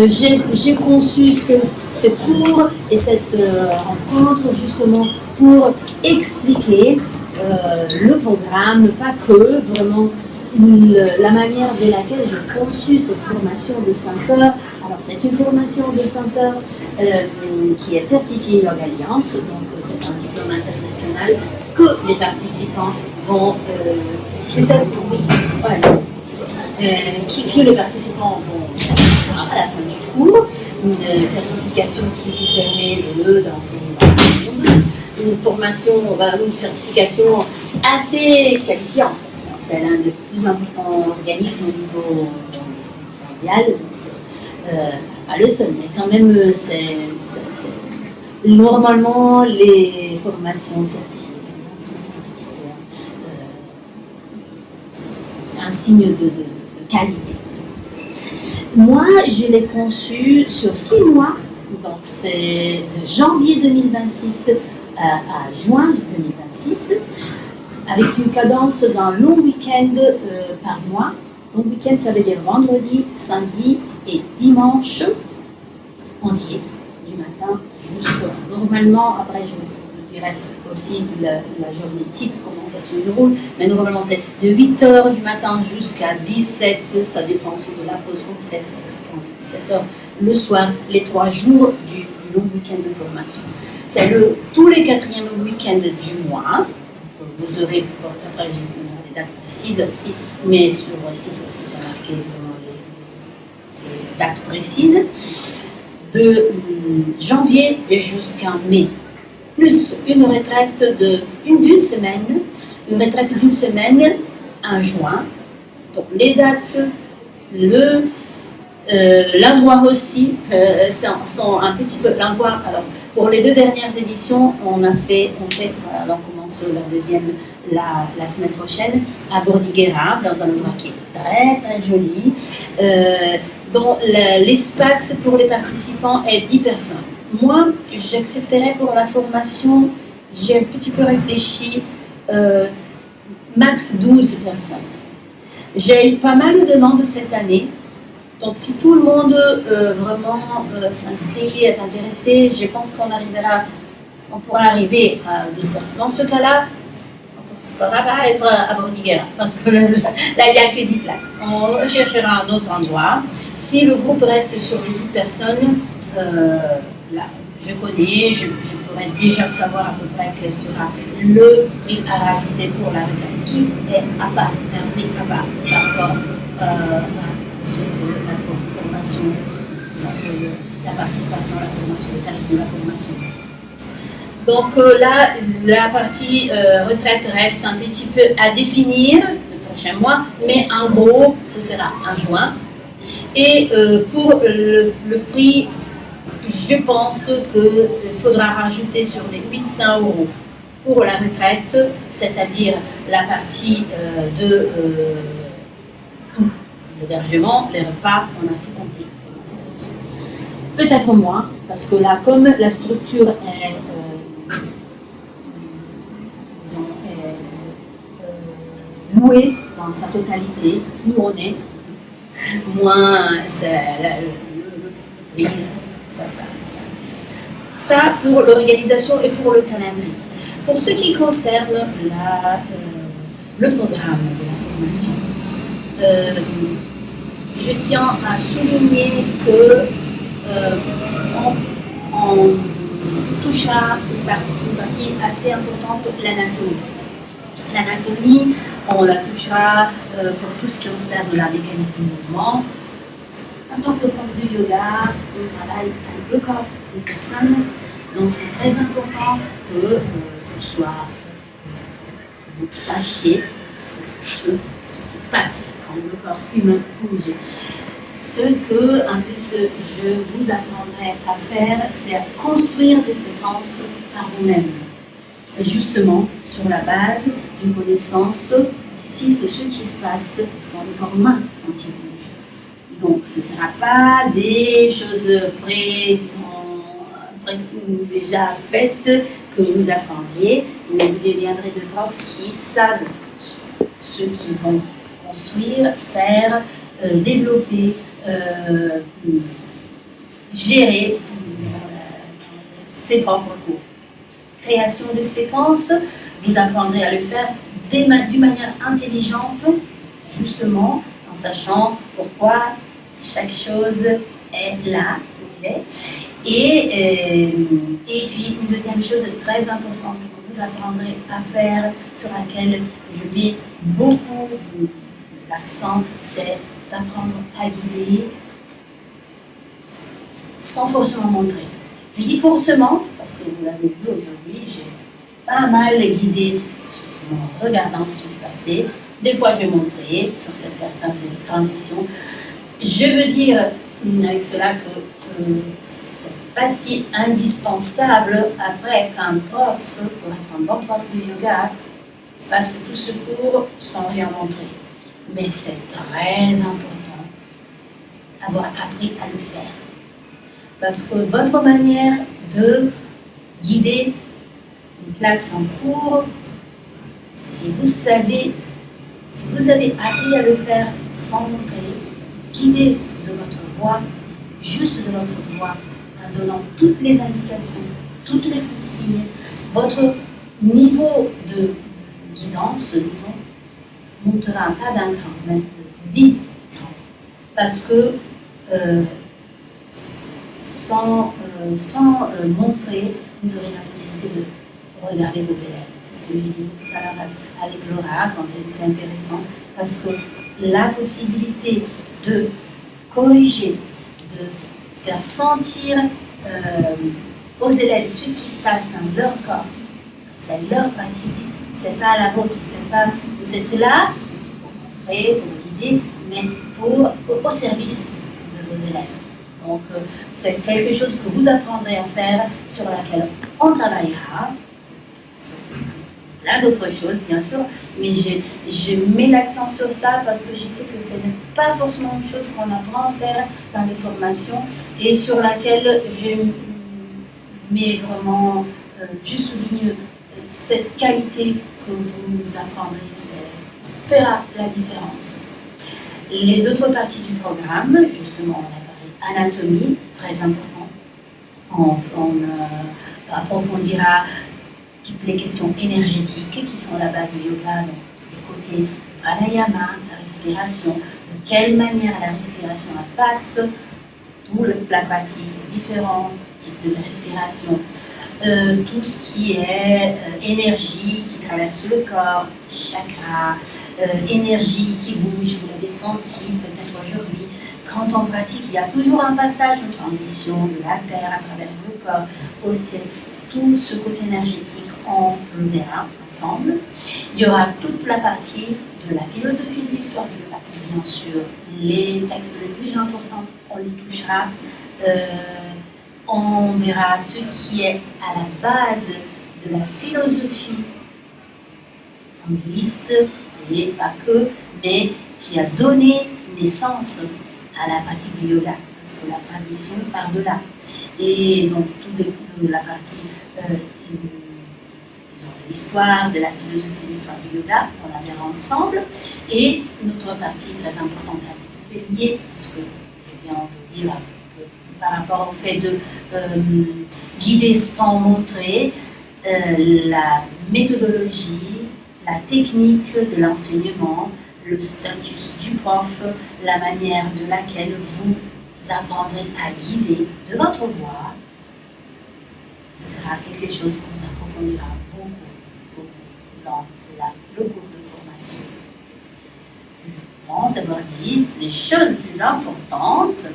j'ai conçu ce cours et cette rencontre justement pour expliquer le programme, pas que, vraiment la manière de laquelle j'ai conçu cette formation de 5 heures. Alors c'est une formation de 5 heures qui est certifiée Yoga Alliance, donc c'est un diplôme international que les participants vont peut-être oui, ouais, que les participants vont à la fin du cours, une certification qui vous permet d'enseigner dans le monde, une formation, une certification assez qualifiante, parce que c'est l'un des plus importants organismes au niveau mondial, pas le seul, mais quand même, normalement, les formations certifiées sont un petit peu, c'est un signe de qualité. Moi, je l'ai conçu sur 6 mois, donc c'est de janvier 2026 à juin 2026, avec une cadence d'un long week-end par mois. Long week-end, ça veut dire vendredi, samedi et dimanche entier, du matin jusqu'à... Normalement, après je vous dirai aussi la journée type, comment ça se déroule, mais normalement c'est de 8h du matin jusqu'à 17h, ça dépend aussi de la pause qu'on fait, ça dépend de 17h le soir, les 3 jours du long week-end de formation. C'est tous les 4e week-ends du mois. Vous aurez, après j'ai les dates précises aussi, mais sur le site aussi c'est marqué vraiment les dates précises, de janvier jusqu'à mai, plus une retraite d'une semaine, une retraite d'une semaine en juin. Donc les dates, l'endroit aussi sont un petit peu l'endroit. Alors pour les 2 dernières éditions, on commence la deuxième la semaine prochaine à Bordighera, dans un endroit qui est très très joli, dont l'espace pour les participants est 10 personnes. Moi, j'accepterais pour la formation, j'ai un petit peu réfléchi, max 12 personnes. J'ai eu pas mal de demandes cette année, donc si tout le monde vraiment s'inscrit, est intéressé, je pense on pourra arriver à 12 personnes. Dans ce cas-là, on ne pourra pas être à Bordighera, parce que là, il n'y a que 10 places. On cherchera un autre endroit. Si le groupe reste sur les 10 personnes, là, je connais, je pourrais déjà savoir à peu près quel sera le prix à rajouter pour la retraite, qui est à part, un prix à part par rapport à ce que la formation, la participation à la formation, le tarif de la formation. Donc là, la partie retraite reste un petit peu à définir le prochain mois, mais en gros, ce sera en juin. Et pour le prix, je pense qu'il faudra rajouter sur les 800 € pour la retraite, c'est-à-dire la partie de l'hébergement, les repas, on a tout compris. Peut-être moins, parce que là, comme la structure est louée dans sa totalité, nous on est moins le prix. Ça pour l'organisation et pour le calendrier. Pour ce qui concerne le programme de la formation, je tiens à souligner que on touchera une partie assez importante, l'anatomie. L'anatomie, on la touchera pour tout ce qui concerne la mécanique du mouvement. En tant que prof de yoga, on travaille avec le corps des personnes, donc c'est très important que que vous sachiez ce qui se passe quand le corps humain bouge. Ce que, en plus, je vous apprendrai à faire, c'est à construire des séquences par vous-même, justement sur la base d'une connaissance précise de ce qui se passe dans le corps humain quand il bouge. Donc, ce ne sera pas des choses déjà faites que vous apprendriez, mais vous deviendrez de profs qui savent ce qu'ils vont construire, faire, développer, gérer ses propres cours. Création de séquences, vous apprendrez à le faire d'une manière intelligente, justement, en sachant pourquoi chaque chose est là où elle est. Et puis, une deuxième chose très importante que vous apprendrez à faire, sur laquelle je mets beaucoup l'accent, c'est d'apprendre à guider sans forcément montrer. Je dis forcément, parce que vous l'avez vu aujourd'hui, j'ai pas mal guidé en regardant ce qui se passait. Des fois, je vais montrer sur cette transition. Je veux dire avec cela que c'est pas si indispensable après qu'un prof, pour être un bon prof de yoga, fasse tout ce cours sans rien montrer. Mais c'est très important d'avoir appris à le faire. Parce que votre manière de guider une classe en cours, si vous avez appris à le faire sans montrer, guider de votre voix, juste de votre voix, en donnant toutes les indications, toutes les consignes, votre niveau de guidance, disons, montera pas d'un cran, mais de 10 crans. Parce que sans montrer, vous aurez la possibilité de regarder vos élèves. C'est ce que j'ai dit tout à l'heure avec Laura, quand c'est intéressant, parce que la possibilité de corriger, de faire sentir aux élèves ce qui se passe dans leur corps, c'est leur pratique, c'est pas la vôtre, c'est pas, vous êtes là pour montrer, pour guider, mais au service de vos élèves. Donc, c'est quelque chose que vous apprendrez à faire, sur laquelle on travaillera, sur plein d'autres choses, bien sûr, mais je mets l'accent sur ça parce que je sais que ce n'est pas forcément une chose qu'on apprend à faire dans les formations et sur laquelle je mets vraiment, je souligne cette qualité que vous apprendrez, ça fera la différence. Les autres parties du programme, justement, on a parlé anatomie, très important. On approfondira toutes les questions énergétiques qui sont la base du yoga, donc le côté du pranayama, la respiration, de quelle manière la respiration impacte toute la pratique, les différents types de respiration, tout ce qui est énergie qui traverse le corps, chakra, énergie qui bouge, vous l'avez senti peut-être aujourd'hui. Quand on pratique, il y a toujours un passage, une transition de la terre à travers le corps au ciel. Tout ce côté énergétique, on le verra ensemble. Il y aura toute la partie de la philosophie de l'histoire du yoga. Bien sûr, les textes les plus importants, on les touchera. On verra ce qui est à la base de la philosophie hindouiste, et pas que, mais qui a donné naissance à la pratique du yoga, parce que la tradition part de là. Et donc, toute la partie disons, de l'histoire, de la philosophie de l'histoire du yoga, on la verra ensemble. Et une autre partie très importante, un petit peu liée, parce que je viens de dire par rapport au fait de guider sans montrer, la méthodologie, la technique de l'enseignement, le status du prof, la manière de laquelle vous apprendrez à guider de votre voix. Ce sera quelque chose qu'on approfondira beaucoup dans le cours de formation. Je pense avoir dit les choses plus importantes,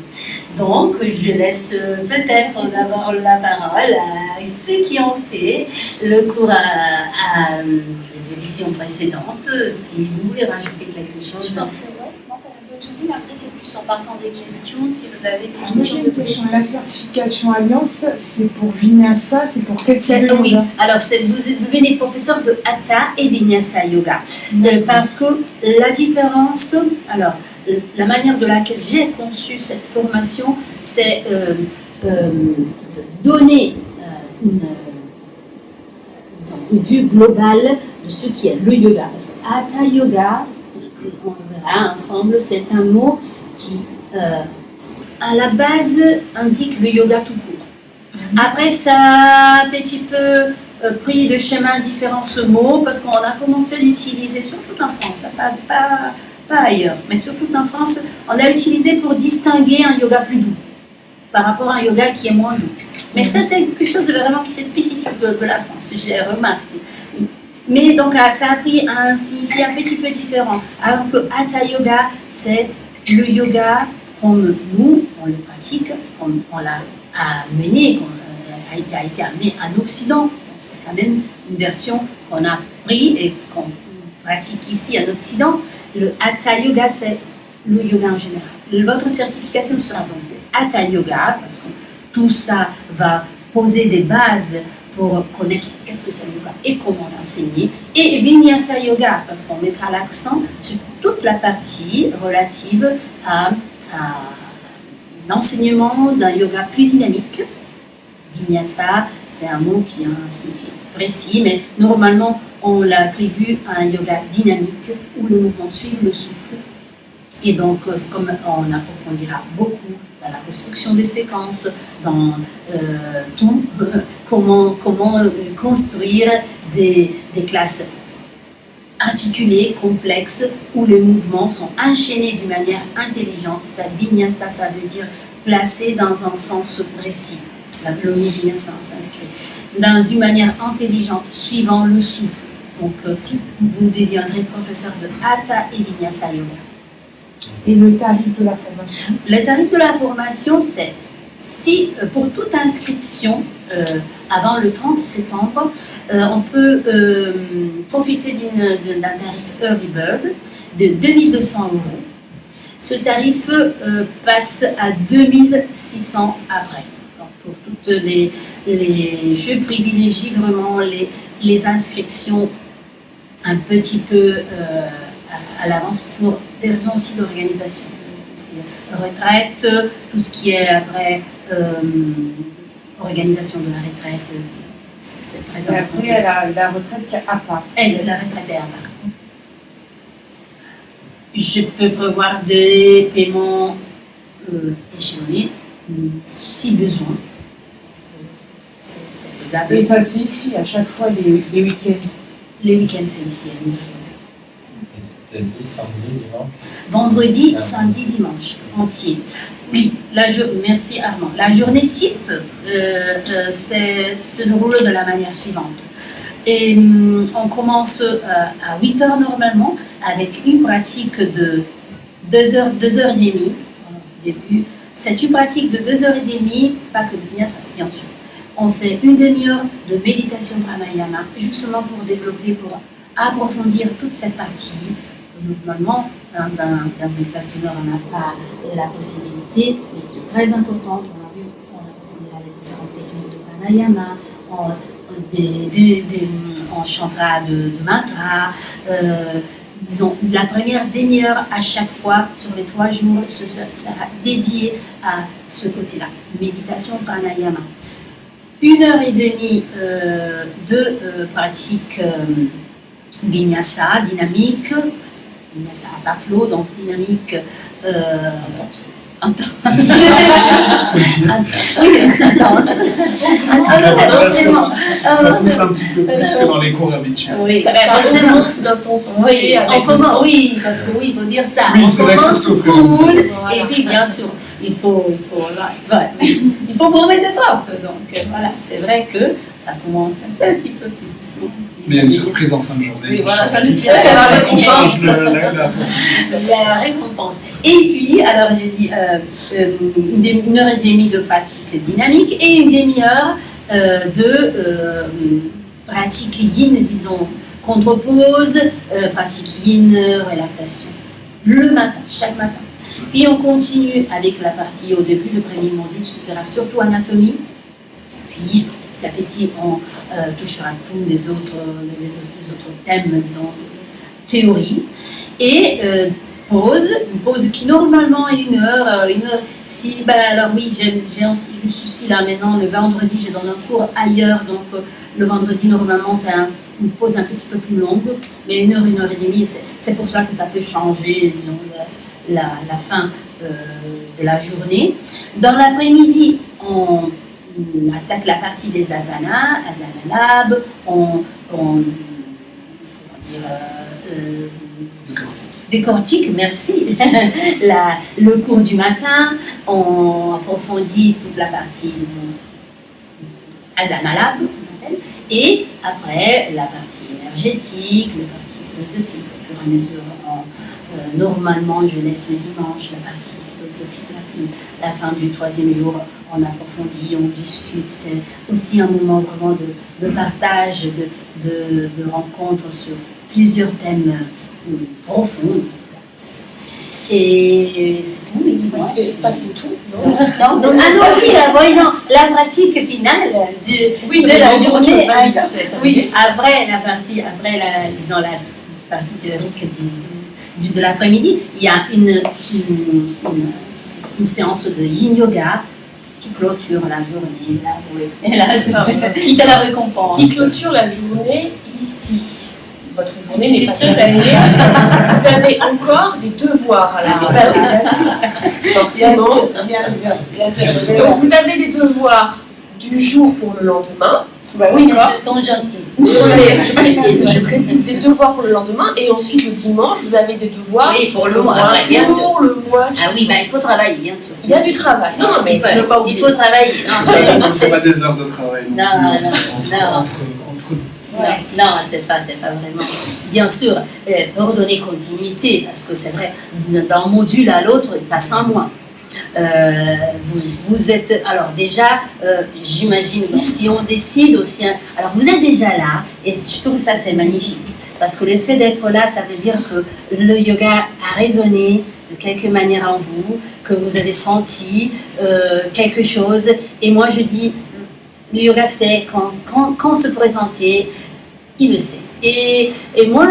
donc je laisse peut-être d'abord la parole à ceux qui ont fait le cours à les éditions précédentes. Si vous voulez rajouter quelque chose. Je pense que oui, moi tu as un peu tout dit, mais après c'est plus en partant des questions, si vous avez des questions de précision. La certification Alliance, c'est pour Vinyasa, c'est pour quel type de yoga? Oui, alors vous devenez professeur de Hatha et Vinyasa Yoga. Parce que la différence, alors la manière de laquelle j'ai conçu cette formation, c'est donner une vue globale de ce qui est le yoga. Parce que Hatha Yoga, on verra ensemble, c'est un mot qui à la base, indique le yoga tout court. Après, ça a un petit peu pris de chemin différents ce mot, parce qu'on a commencé à l'utiliser, surtout en France, pas ailleurs, mais surtout en France, on l'a utilisé pour distinguer un yoga plus doux par rapport à un yoga qui est moins doux. Mais ça, c'est quelque chose de vraiment qui est spécifique de la France, j'ai remarqué. Mais donc, ça a pris un signifié un petit peu différent. Alors que Hatha Yoga, c'est le yoga comme nous, on le pratique, comme on l'a amené, a été amené en Occident. Donc, c'est quand même une version qu'on a pris et qu'on pratique ici en Occident. Le Hatha Yoga, c'est le yoga en général. Votre certification sera donc Hatha Yoga, parce que tout ça va poser des bases pour connaître qu'est-ce que c'est le yoga et comment l'enseigner. Et Vinyasa Yoga, parce qu'on mettra l'accent sur toute la partie relative à l'enseignement d'un yoga plus dynamique. Vinyasa, c'est un mot qui a un signifié précis, mais normalement, on l'attribue à un yoga dynamique où le mouvement suit le souffle. Et donc, comme on approfondira beaucoup dans la construction des séquences, dans tout, comment construire des classes articulées, complexes, où les mouvements sont enchaînés d'une manière intelligente. Ça, vinyasa, ça veut dire placé dans un sens précis. Le mot vinyasa s'inscrit dans une manière intelligente, suivant le souffle. Donc, vous deviendrez professeur de Hatha et Vinyasa Yoga. Et le tarif de la formation? Le tarif de la formation, c'est si pour toute inscription avant le 30 septembre, on peut profiter d'un tarif Early Bird de 2200 €. Ce tarif passe à 2600 après. Donc pour toutes je privilégie vraiment les inscriptions un petit peu à l'avance pour des raisons aussi d'organisation. Retraite, tout ce qui est après organisation de la retraite, c'est très important. Et après, la retraite qui est à part. La retraite est à part. Je peux prévoir des paiements échelonnés si besoin. C'est faisable. Et ça, c'est ici, à chaque fois, les week-ends? Les week-ends, c'est ici à Miriam. T'as dit samedi, dimanche? Vendredi, samedi, dimanche, entier. Oui, merci Armand. La journée type se déroule de la manière suivante. Et on commence à 8 heures normalement, avec une pratique de 2 heures et demie au début. C'est une pratique de 2 heures et demie, pas que de vinyasa, bien sûr. On fait une demi-heure de méditation pranayama, justement pour développer, pour approfondir toute cette partie. Normalement, dans une classe d'une heure, on n'a pas la possibilité, mais qui est très importante. On a vu, on a les différentes techniques de pranayama, on chantera de mantra. Disons, la première demi-heure à chaque fois, sur les 3 jours, sera dédié à ce côté-là, méditation pranayama. 1 heure et demie de pratique vinyasa, dynamique. Vinyasa à flow, donc dynamique intense. Oui, intense. Ça pousse un petit peu plus que dans les cours habituels. Oui, Ça monte dans ton souffle. Oui, parce que oui, il faut dire ça. Oui, on c'est vrai que ça commence souffle. cool, Voilà. et puis bien sûr, il faut former des profs. Donc voilà, c'est vrai que ça commence un petit peu plus doucement. Mais il y a une surprise en fin de journée. Oui, voilà, qui c'est la récompense. change la possibilité. La récompense. Et puis, alors j'ai dit 1 heure et demie de pratique dynamique et une demi-heure de pratique yin, disons, contre-pause, pratique yin, relaxation. Le matin, chaque matin. Puis on continue avec la partie au début, le premier module, ce sera surtout anatomie. Puis petit à petit, on touchera tous les autres thèmes, disons, théorie. Et une pause qui normalement est 1 heure. Si, alors oui, j'ai un souci là maintenant, le vendredi, je donne un cours ailleurs, donc le vendredi, normalement, c'est une pause un petit peu plus longue, mais 1 heure et demie, c'est pour cela que ça peut changer, disons, la fin la journée. Dans l'après-midi, on attaque la partie des asana lab, on décortique, merci, le cours du matin, on approfondit toute la partie, disons, asana lab, on appelle, et après la partie énergétique, la partie philosophique, au fur et à mesure, normalement je laisse le dimanche la partie philosophique, la fin du 3e jour, on approfondit, on discute, c'est aussi un moment vraiment de partage, de rencontre sur plusieurs thèmes profonds. Et c'est tout, mais dis-moi. C'est tout. La pratique finale de la journée. Oui, après la partie théorique de l'après-midi, il y a une séance de yin yoga qui clôture la journée. C'est la récompense. Qui clôture la journée ici. Votre journée n'est pas terminée. Vous avez encore des devoirs à la maison. Forcément. Bien sûr. Donc vous avez des devoirs du jour pour le lendemain. Oui, mais ce sont gentils. Je précise des devoirs pour le lendemain et ensuite le dimanche, vous avez des devoirs pour le mois. Après, bien sûr. Pour le mois. Ah oui, il faut travailler, bien sûr. Il y a du travail. Non, mais il faut travailler. C'est pas des heures de travail. Non. Entre non, c'est pas vraiment. Bien sûr, pour donner continuité, parce que c'est vrai, d'un module à l'autre, il passe un mois. Vous êtes, alors déjà, j'imagine, si on décide aussi, alors vous êtes déjà là, et je trouve ça c'est magnifique, parce que le fait d'être là, ça veut dire que le yoga a résonné de quelque manière en vous, que vous avez senti quelque chose, et moi je dis, le yoga c'est quand se présenter, il le sait. Et moi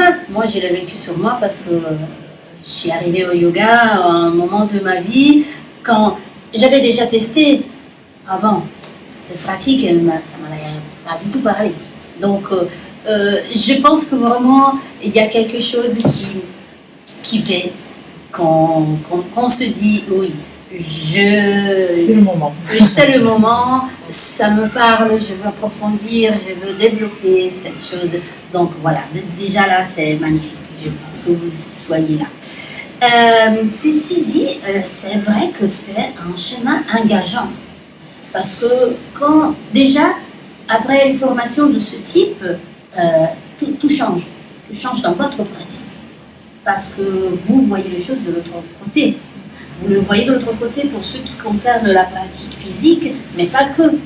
je l'ai vécu sur moi parce que je suis arrivée au yoga à un moment de ma vie quand j'avais déjà testé avant cette pratique, ça ne m'en a pas du tout parlé. Donc je pense que vraiment il y a quelque chose qui fait qu'on se dit oui. C'est le moment. C'est le moment, ça me parle, je veux approfondir, je veux développer cette chose. Donc voilà, déjà là, c'est magnifique. Je pense que vous soyez là. Ceci dit, c'est vrai que c'est un chemin engageant. Parce que quand déjà, après une formation de ce type, tout change. Tout change dans votre pratique. Parce que vous voyez les choses de l'autre côté. Vous le voyez de l'autre côté pour ce qui concerne la pratique physique, mais pas que.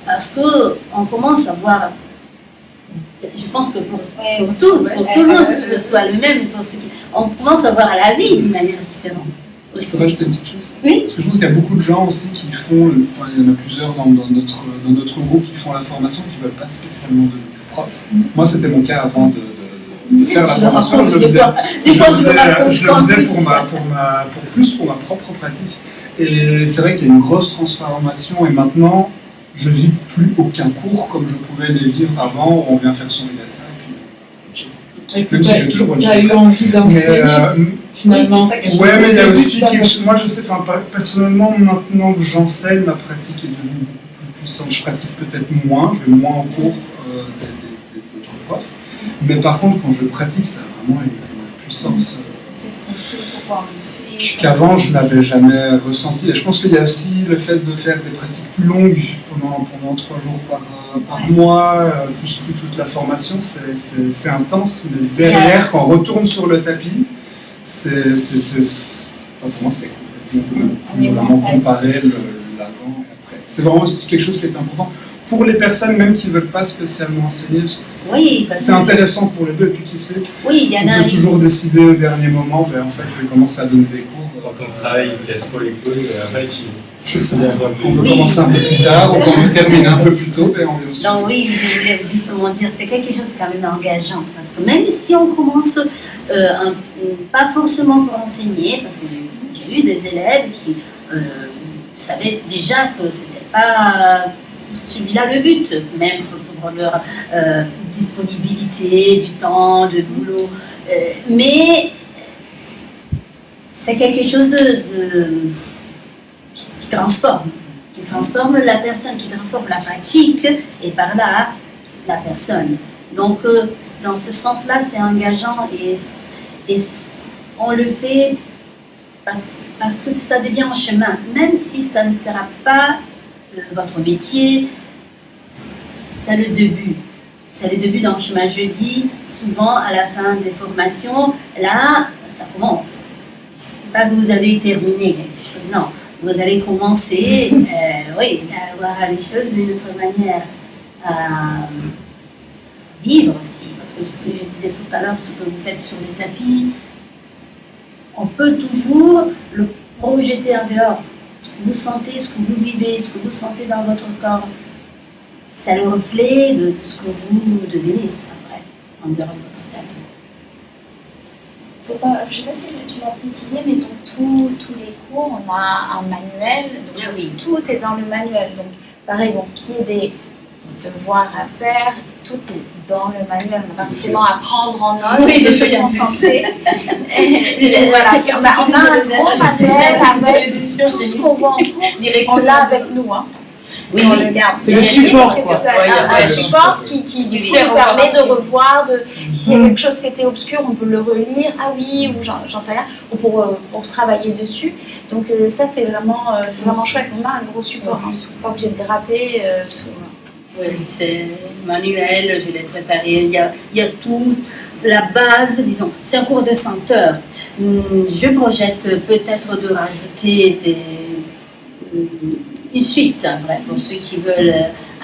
Parce qu'on commence à voir, je pense que pour tous, ce soit le même, on commence à voir la vie d'une manière différente. Je peux rajouter une petite chose? Oui. Parce que je pense qu'il y a beaucoup de gens aussi qui font, enfin il y en a plusieurs dans notre groupe qui font la formation, qui ne veulent pas spécialement devenir prof. Moi c'était mon cas avant de faire la formation, je le faisais pour ma propre pratique. Et c'est vrai qu'il y a une grosse transformation et maintenant, je ne vis plus aucun cours comme je pouvais les vivre avant, où on vient faire son vinyasa. Même si j'ai toujours bonne chose. Tu as eu envie d'enseigner, finalement. Ouais, mais il y a aussi quelque chose. Moi, je sais, personnellement, maintenant que j'enseigne, ma pratique est devenue beaucoup plus puissante. Je pratique peut-être moins, je vais moins en cours d'autres profs. Mais par contre, quand je pratique, ça a vraiment une puissance qu'avant je n'avais jamais ressenti. Et je pense qu'il y a aussi le fait de faire des pratiques plus longues pendant 3 jours par mois, plus toute la formation, c'est intense. Mais derrière, quand on retourne sur le tapis, pour moi, c'est complètement, on peut vraiment comparer l'avant et après. C'est vraiment quelque chose qui est important. Pour les personnes même qui ne veulent pas spécialement enseigner, c'est intéressant pour les deux. Et puis qui sait, on peut toujours décider au dernier moment, en fait je vais commencer à donner des cours. Quand on travaille, il casse pas les couilles, c'est ça. On veut commencer un peu plus tard, ou on veut terminer un peu plus tôt. Et on veut aussi. Non, oui, je voulais justement dire, c'est quelque chose quand même engageant. Parce que même si on commence, pas forcément pour enseigner, parce que j'ai eu des élèves qui savaient déjà que c'était pas celui-là le but, même pour leur disponibilité, du temps, de boulot. Mais c'est quelque chose qui transforme la personne, qui transforme la pratique et par là la personne. Donc dans ce sens-là, c'est engageant et on le fait parce que ça devient un chemin, même si ça ne sera pas votre métier, c'est le début. C'est le début d'un chemin. Je dis souvent à la fin des formations, là, ça commence. Pas que vous avez terminé quelque chose, non. Vous allez commencer, oui, à voir les choses d'une autre manière, à vivre aussi. Parce que ce que je disais tout à l'heure, ce que vous faites sur le tapis, on peut toujours le projeter en dehors. Ce que vous sentez, ce que vous vivez, ce que vous sentez dans votre corps, c'est le reflet de ce que vous devenez après, en dehors de votre tapis. Faut pas, je ne sais pas si tu l'as précisé, mais dans tous les cours, on a un manuel. Donc Oui. tout est dans le manuel. Donc, pareil, donc, qu'il y ait des devoirs à faire, tout est dans le manuel. On va forcément apprendre en notes, Oui, de je se viens de concentrer. Et voilà, on a un gros manuel avec tout ce qu'on voit en cours. On l'a avec nous. Hein. Oui, on le garde. C'est le support, quoi. C'est un support qui nous permet de revoir, s'il y a quelque chose qui était obscur, on peut le relire, ah oui, ou j'en sais rien, ou pour travailler dessus. Donc ça, c'est vraiment chouette. On a un gros support, hein. Pas obligé de gratter tout. Oui, c'est manuel, je l'ai préparé, il y a tout, la base, disons, c'est un cours de 100 heures. Je projette peut-être de rajouter une suite, après, pour ceux qui veulent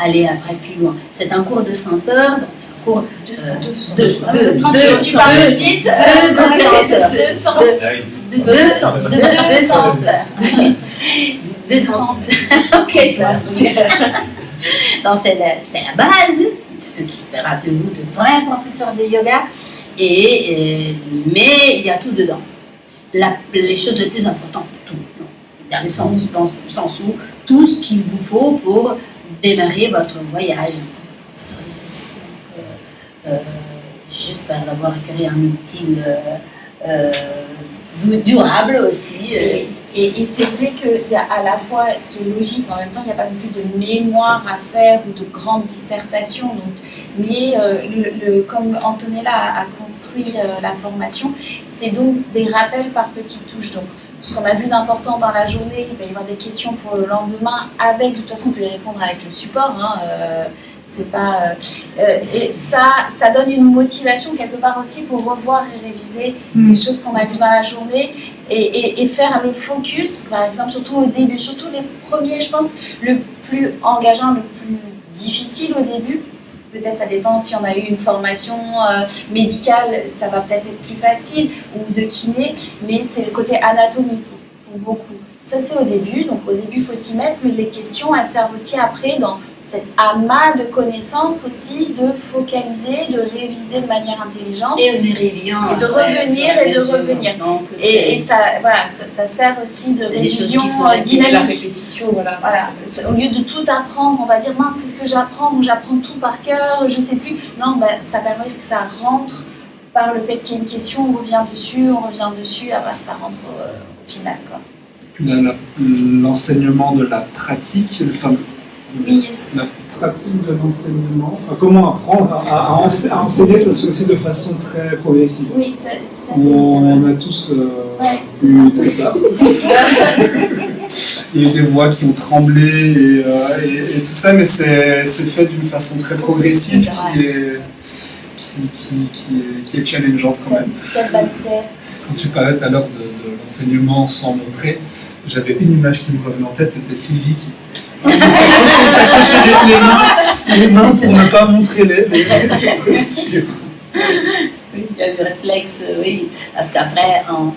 aller après plus loin. C'est un cours de 100 heures, donc c'est un cours de 200 heures. Tu parles vite, 200. Ok, donc c'est la base, ce qui fera de vous de vrais professeurs de yoga. Mais il y a tout dedans. Les choses les plus importantes, tout. Dans le sens où tout ce qu'il vous faut pour démarrer votre voyage. J'espère d'avoir créé un outil durable aussi. Et c'est vrai qu'il y a à la fois ce qui est logique, mais en même temps, il n'y a pas non plus de mémoire à faire ou de grandes dissertations. Mais comme Antonella a construit la formation, c'est donc des rappels par petites touches. Donc, ce qu'on a vu d'important dans la journée, il va y avoir des questions pour le lendemain. De toute façon, on peut y répondre avec le support. Hein, c'est pas, et ça donne une motivation quelque part aussi pour revoir et réviser les choses qu'on a vues dans la journée et faire le focus, parce que par exemple, surtout au début, surtout les premiers, je pense, le plus engageant, le plus difficile au début. Peut-être ça dépend si on a eu une formation médicale, ça va peut-être être plus facile, ou de kiné, mais c'est le côté anatomie pour beaucoup. Ça c'est au début, donc au début il faut s'y mettre, mais les questions elles servent aussi après dans cet amas de connaissances aussi, de focaliser, de réviser de manière intelligente. Et de revenir. Donc, et ça, voilà, ça sert aussi de révision dynamique. La répétition, voilà. Au lieu de tout apprendre, on va dire mince, qu'est-ce que j'apprends? J'apprends tout par cœur, je sais plus. Non, ça permet que ça rentre par le fait qu'il y ait une question, on revient dessus, ça rentre au final, quoi. Puis l'enseignement de la pratique, la pratique de l'enseignement, comment apprendre à enseigner, ça se fait aussi de façon très progressive. Oui, c'est tout à fait. On a tous eu très tard. Il y a eu des voix qui ont tremblé et tout ça, mais c'est fait d'une façon très progressive qui est challengeante quand même. Quand tu parlais tout à l'heure de l'enseignement sans montrer, j'avais une image qui me revenait en tête, c'était Sylvie qui s'accrochait les mains pour ne pas montrer les postures. Oui, il y a des réflexes, oui, parce qu'après, on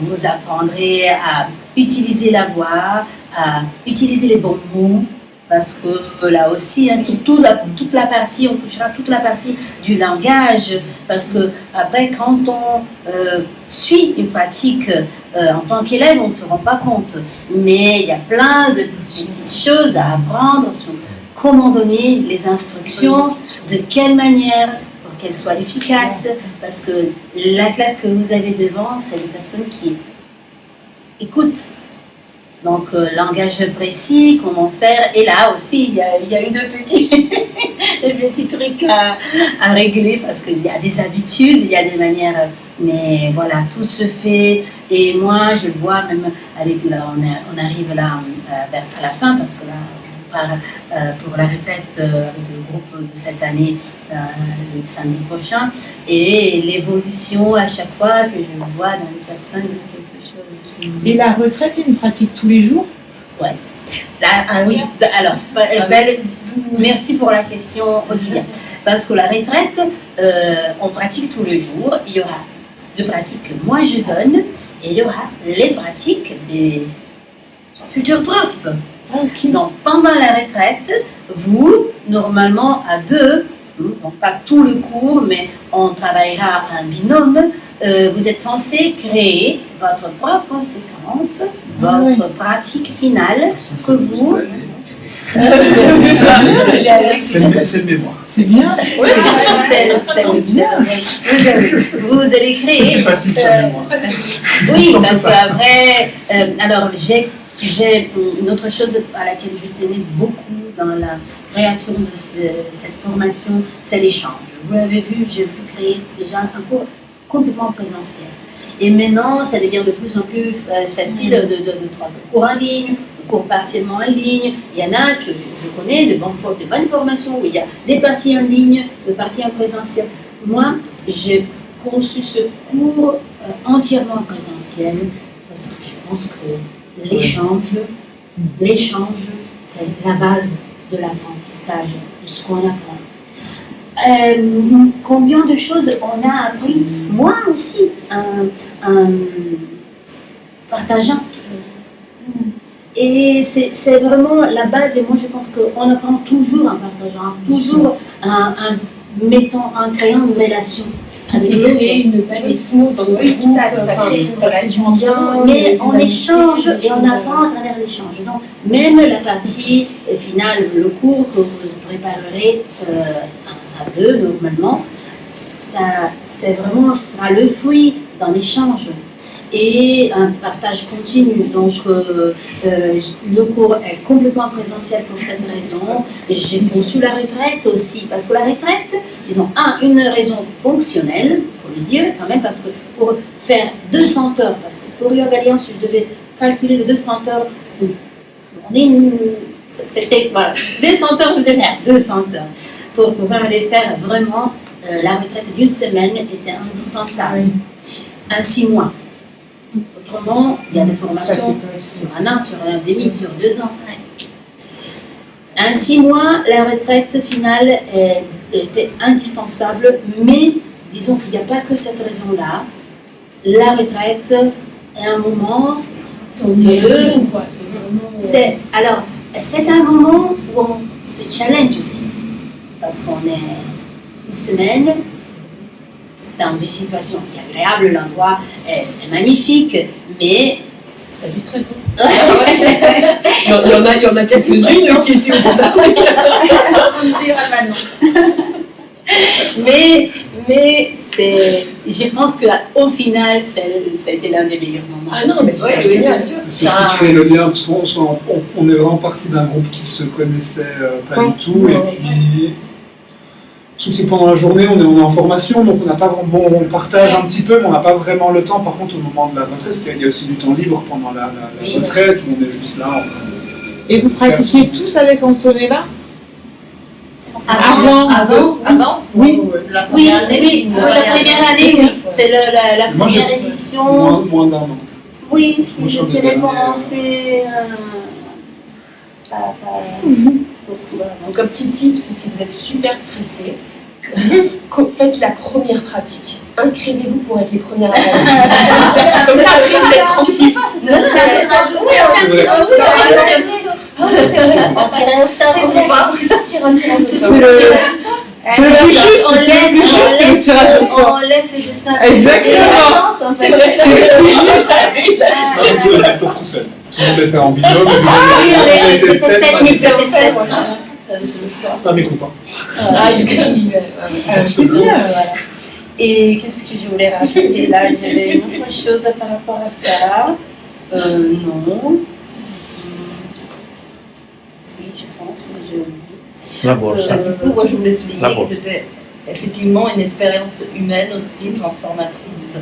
vous apprendrez à utiliser la voix, à utiliser les bons mots, parce que là aussi, hein, toute la partie, on touchera toute la partie du langage, parce que après, quand on suit une pratique en tant qu'élève, on ne se rend pas compte, mais il y a plein de petites choses à apprendre sur comment donner les instructions, de quelle manière, pour qu'elles soient efficaces, parce que la classe que vous avez devant, c'est des personnes qui écoutent. Donc, langage précis, comment faire. Et là aussi, il y a eu de petits trucs à régler parce qu'il y a des habitudes, il y a des manières. Mais voilà, tout se fait. Et moi, je le vois même avec on arrive là vers la fin parce que là, on part pour la retraite avec le groupe de cette année le samedi prochain. Et l'évolution à chaque fois que je vois dans les personnes, il y a quelque chose qui... Et la retraite, c'est une pratique tous les jours? Ouais. Là, oui. Alors, merci pour la question, Olivia. Parce que la retraite, on pratique tous les jours. Il y aura des pratiques que moi je donne et il y aura les pratiques des futurs profs. Okay. Donc, pendant la retraite, vous, normalement, à deux, donc pas tout le cours, mais on travaillera en binôme, vous êtes censé créer votre propre séquence, votre pratique finale que vous... C'est le mémoire. C'est bien. Oui, vous allez créer... C'est plus facile que le mémoire. Oui, parce qu'après... alors, j'ai une autre chose à laquelle je tenais beaucoup dans la création de cette formation, c'est l'échange. Vous l'avez vu, j'ai pu créer déjà un cours complètement présentiel. Et maintenant, ça devient de plus en plus facile de cours en ligne, de cours partiellement en ligne. Il y en a que je connais, de bonnes formations où il y a des parties en ligne, des parties en présentiel. Moi, j'ai conçu ce cours entièrement présentiel parce que je pense que l'échange, c'est la base de l'apprentissage, de ce qu'on apprend. Combien de choses on a appris, moi aussi, en partageant. Et c'est vraiment la base, et moi je pense qu'on apprend toujours en partageant, toujours en créant une relation. C'est créer une belle osmose dans notre groupe, ça crée une relation bien. Mais on échange et on apprend à travers l'échange. Donc, même la partie finale, le cours que vous préparerez à deux normalement, c'est vraiment, ce sera le fruit d'un échange et un partage continu. Donc, le cours est complètement présentiel pour cette raison. J'ai conçu la retraite aussi, parce que la retraite, ils ont une raison fonctionnelle, il faut le dire quand même, parce que pour faire 200 heures, parce que pour Yoga Alliance, je devais calculer les 200 heures, c'était, voilà, 200 heures, je devais faire 200 heures. Pour pouvoir les faire vraiment, la retraite d'une semaine était indispensable. Un 6 mois. Autrement, il y a des formations sur un an, sur un demi, sur 2 ans. Un 6 mois, la retraite finale était indispensable, mais disons qu'il n'y a pas que cette raison-là. La retraite est un moment c'est un moment où on se challenge aussi, parce qu'on est une semaine dans une situation qui est agréable, l'endroit est magnifique, mais t'as du stress. Hein. Il y en a quelques-unes qui étaient au bout d'un on ne dira pas non. Mais je pense qu'au final, ça a été l'un des meilleurs moments. Ah non, mais oui, bien sûr. C'est ce qui crée le lien, parce qu'on est vraiment parti d'un groupe qui se connaissait pas du tout, et puis tout c'est pendant la journée, on est en formation, donc on n'a pas on partage un petit peu, mais on n'a pas vraiment le temps. Par contre, au moment de la retraite, parce qu'il y a aussi du temps libre pendant la retraite, où on est juste là en train de... Et vous pratiquiez tous avec Antonella? Avant Oui. La première année, oui. C'est la première édition. Moins d'un an. Oui, je devais commencer. Donc un petit tip, si vous êtes super stressé, faites la première pratique. Inscrivez-vous pour être les premières à la comme ça, après vous êtes tranquille. C'est le plus juste, c'est le tirage au sort. On laisse le destin. Exactement. C'est vrai, c'est le plus juste. Tu es d'accord tout seul. Tout le monde était en binôme, C'était 7. Pas mécontent. Ah, il crie. C'est bien. Et qu'est-ce que je voulais rajouter là? J'avais une autre chose par rapport à ça. Non. La bourse. Du coup, moi, je voulais souligner La que bourse. c'était effectivement une expérience humaine aussi, transformatrice.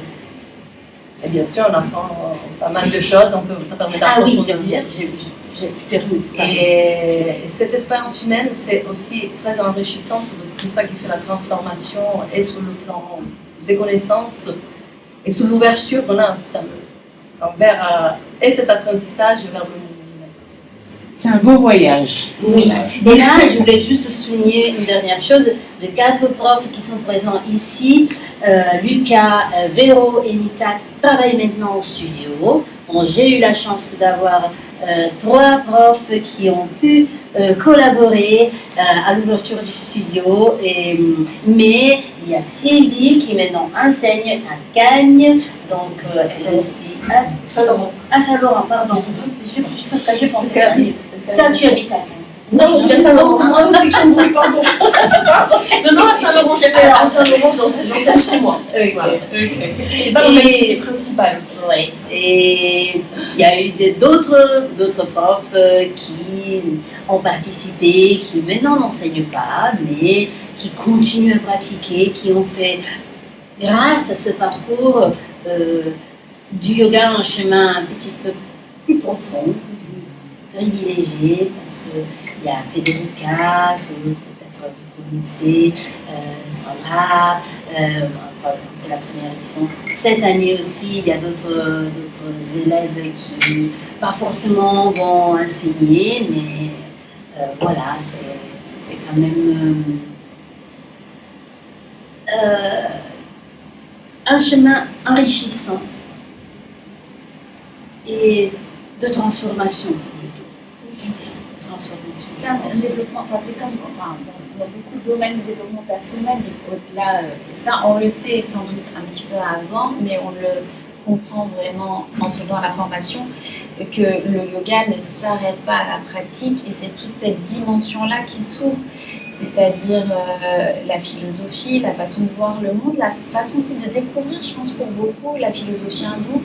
Et bien sûr, on apprend pas mal de choses, ça permet Ah oui, d'approfondir. j'ai terminé. Et cette expérience humaine, c'est aussi très enrichissante parce que c'est ça qui fait la transformation et sur le plan des connaissances et sur l'ouverture qu'on a aussi envers et cet apprentissage vers le monde humain. C'est un beau voyage. Oui. Et là, je voulais juste souligner une dernière chose. Les 4 profs qui sont présents ici, Lucas, Véro et Nita, travaillent maintenant au studio. Bon, j'ai eu la chance d'avoir 3 profs qui ont pu collaborer à l'ouverture du studio. Mais il y a Sylvie qui maintenant enseigne à Cagnes, donc elle aussi à Saint-Laurent, pardon. Parce que je pensais à toi, tu habites à Cagnes. Non, je suis à Saint-Laurent. Moi aussi, je me pardon. Non, à Saint-Laurent, à Saint-Laurent, j'enseigne chez moi. Voilà. C'est pas mon activité principale aussi. Oui. Et il y a eu d'autres profs qui ont participé, qui maintenant n'enseignent pas, mais qui continuent à pratiquer, qui ont fait, grâce à ce parcours, du yoga un chemin un petit peu plus profond, privilégié, parce qu'il y a Federica, que peut-être vous connaissez, Sandra, on fait la première édition. Cette année aussi, il y a d'autres élèves qui, pas forcément vont enseigner, mais voilà, c'est quand même un chemin enrichissant et de transformation. Je dirais, transformation. C'est un développement, c'est comme dans beaucoup de domaines de développement personnel, au-delà de ça, on le sait sans doute un petit peu avant, mais on le comprend vraiment en faisant la formation, que le yoga ne s'arrête pas à la pratique et c'est toute cette dimension-là qui s'ouvre, c'est-à-dire la philosophie, la façon de voir le monde, la façon aussi de découvrir, je pense pour beaucoup, la philosophie hindoue,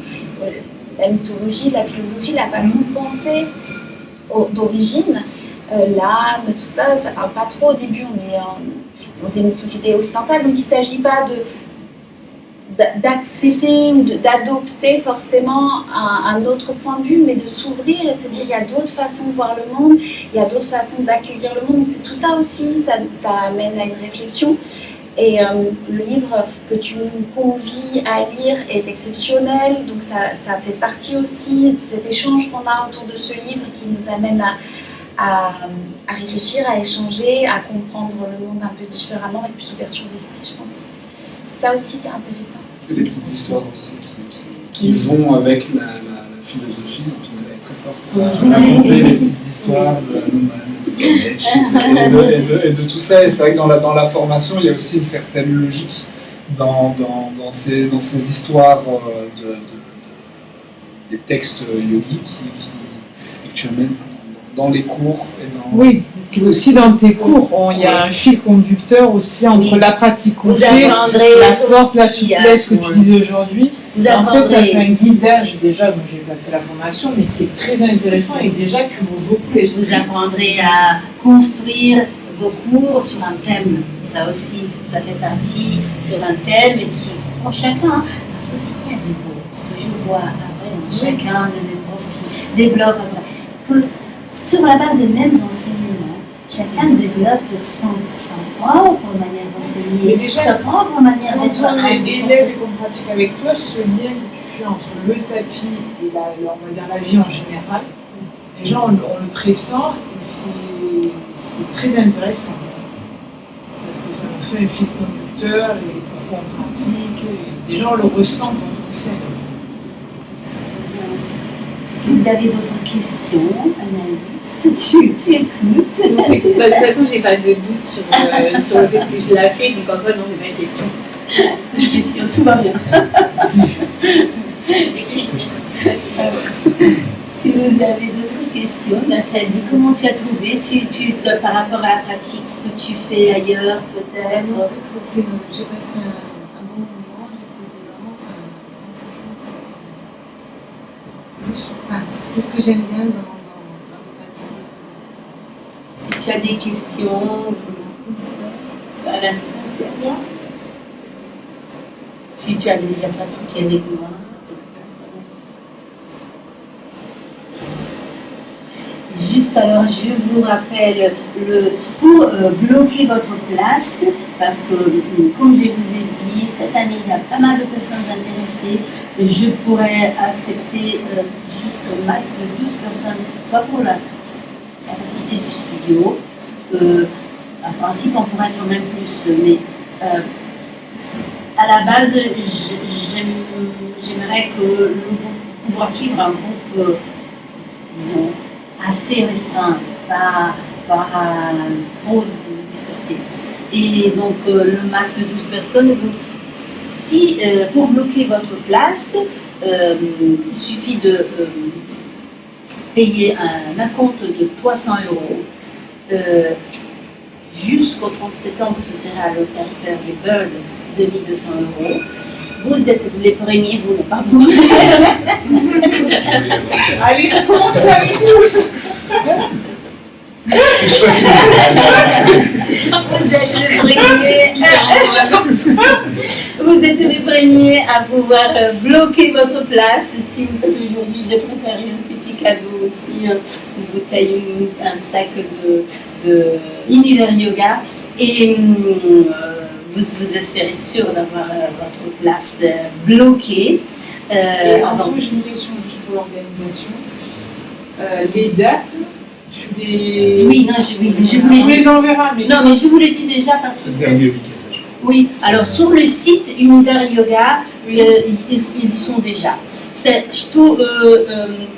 la mythologie, la philosophie, la façon de penser d'origine, l'âme, tout ça, ça parle pas trop au début, c'est une société occidentale, donc il ne s'agit pas d'accepter ou d'adopter forcément un autre point de vue, mais de s'ouvrir et de se dire il y a d'autres façons de voir le monde, il y a d'autres façons d'accueillir le monde, donc c'est tout ça aussi, ça amène à une réflexion. Et le livre que tu nous convies à lire est exceptionnel, donc ça fait partie aussi de cet échange qu'on a autour de ce livre qui nous amène à réfléchir, à échanger, à comprendre le monde un peu différemment avec plus d'ouverture d'esprit, je pense. C'est ça aussi qui est intéressant. Et des petites histoires aussi qui vont avec la philosophie, dont on est très forte à raconter les petites histoires de la et de tout ça. Et c'est vrai que dans la formation, il y a aussi une certaine logique dans ces histoires des textes yogiques que tu amènes dans les cours. Oui, puis aussi dans tes cours, il y a un fil conducteur aussi entre la pratique qu'on fait, la force, la souplesse que tu disais aujourd'hui. En fait, ça fait un guidage déjà, bon, j'ai pas fait la formation, mais qui est très intéressant et déjà qui ouvre beaucoup les yeux. Vous apprendrez à construire vos cours sur un thème. Ça aussi, ça fait partie sur un thème qui, pour chacun, parce que s'il y a des cours, ce que je vois après dans chacun de mes profs qui développent après, que sur la base des mêmes enseignements, chacun développe sa propre manière d'enseigner, sa propre manière d'être. Quand on est élève et qu'on pratique avec toi, ce lien que tu fais entre le tapis et on va dire la vie en général, déjà on le pressent et c'est très intéressant. Parce que ça nous fait un fil conducteur et pourquoi on pratique. Et déjà on le ressent quand on sait. Si vous avez d'autres questions, Anaïs, tu écoutes. De toute façon, j'ai pas de doute sur le fait que je l'ai fait, donc en soi, non, j'ai pas de questions. Question, tout va bien. Si vous avez d'autres questions, Nathalie, comment tu as trouvé par rapport à la pratique que tu fais ailleurs, peut-être? J'ai passé un bon moment, j'étais vraiment, franchement, c'est ce que j'aime bien dans vos pratiques. tu as des questions, Anastasia, tu as déjà pratiqué avec moi. Juste alors, je vous rappelle, pour bloquer votre place, parce que, comme je vous ai dit, cette année, il y a pas mal de personnes intéressées. Je pourrais accepter juste un max de 12 personnes, soit pour la capacité du studio. En principe, on pourrait être même plus, mais à la base, j'aimerais que le groupe pouvoir suivre un groupe, disons, assez restreint, pas trop dispersé. Et donc, le max de 12 personnes, si, pour bloquer votre place, il suffit de payer un acompte de 300 €. Jusqu'au 30 septembre, ce sera le tarifaire des Bird, 2200 €. Vous êtes les premiers, vous ne pas vous. Allez, commencez avec nous. Vous êtes les premiers. Vous êtes les premiers à pouvoir bloquer votre place. Si vous faites aujourd'hui, j'ai préparé un petit cadeau aussi, une bouteille, un sac de Univers Yoga. Et vous serez sûr d'avoir votre place bloquée. Et en tout, j'ai une question juste pour l'organisation. Les dates, tu les... Oui, non, je vous On les enverra, mais... Non, mais je vous l'ai dit déjà parce que c'est... Oui, alors sur le site Univers Yoga, ils y sont déjà. C'est tout,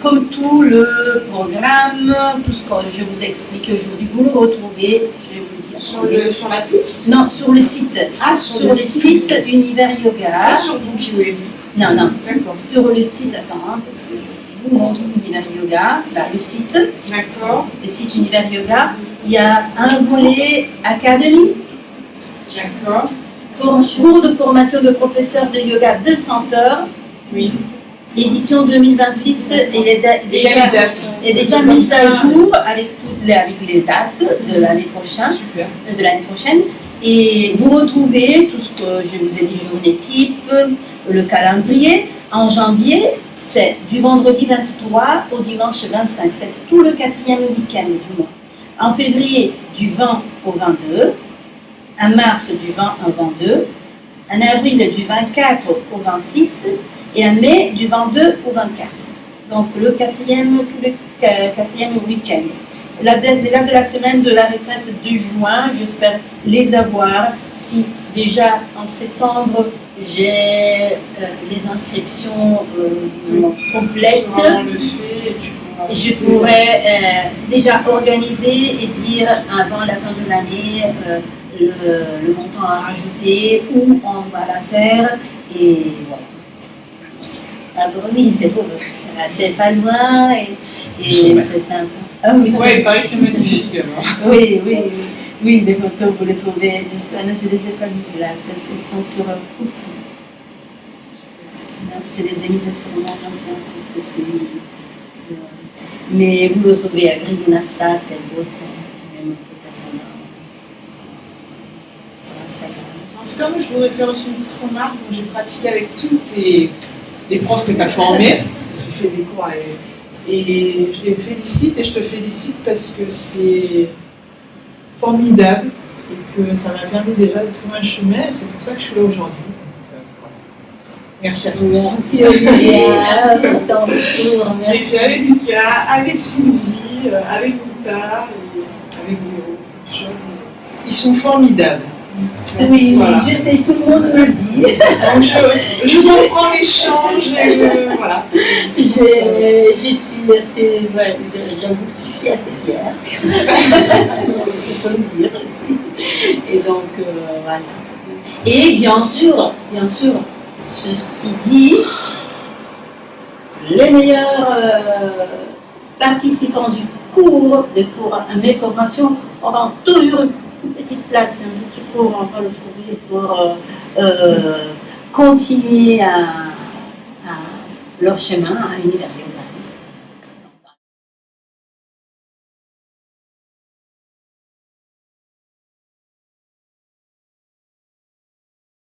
comme tout le programme, tout ce que je vous ai expliqué aujourd'hui, vous le retrouvez, je vais vous le dire. Sur l'appli? Non, sur le site. Ah, sur le site Univers Yoga. Ah, sur BookUA. Non, non. D'accord. Sur le site, attends, hein, parce que je vous montre Univers Yoga, là, le site. D'accord. Le site Univers Yoga, il y a un volet académie. D'accord. Cours de formation de professeurs de yoga 200 heures. Oui. Édition 2026 est déjà mise à jour avec les dates de l'année prochaine. Super. De l'année prochaine. Et vous retrouvez tout ce que je vous ai dit, journée type, le calendrier. En janvier, c'est du vendredi 23 au dimanche 25. C'est tout le 4e week-end du mois. En février, du 20 au 22. En mars, du 20 au 22. En avril, du 24 au 26. Et en mai, du 22 au 24. Donc, le 4e, tous les 4e week-end. Les dates de la semaine de la retraite de juin, j'espère les avoir. Si déjà en septembre, j'ai les inscriptions complètes, je pourrais déjà organiser et dire avant la fin de l'année le montant à rajouter, où on va la faire, et voilà. À Bruni, c'est pas loin et c'est sympa. Ah oui, ouais, il paraît que c'est magnifique alors. Oui, les photos, vous les trouvez juste là. Je les ai pas mises là, elles sont sur Pousse. Je les ai mises sur mon ancien site, celui. Mais vous le trouvez à Grigunassa, c'est beau, c'est même peut-être sur Instagram. En tout cas, moi, je voudrais faire aussi une petite remarque. J'ai pratiqué avec tous les profs que tu as formés. J'ai fait des cours et je les félicite, et je te félicite parce que c'est formidable et que ça m'a permis déjà de trouver un chemin, et c'est pour ça que je suis là aujourd'hui. Merci à tous. Merci aussi. J'ai fait avec Lucas, avec Sylvie, avec Nita et avec Véro. Ils sont formidables. Oui, voilà. Je sais, tout le monde me le dit. Donc je reprends l'échange et voilà. Je suis assez, ouais, j'avoue que je suis assez fière. Il faut le dire aussi. Et donc, voilà. Et bien sûr, ceci dit, les meilleurs participants du cours, à mes formations, auront toujours une petite place, un petit cours, on va le trouver pour continuer à leur chemin à l'univers.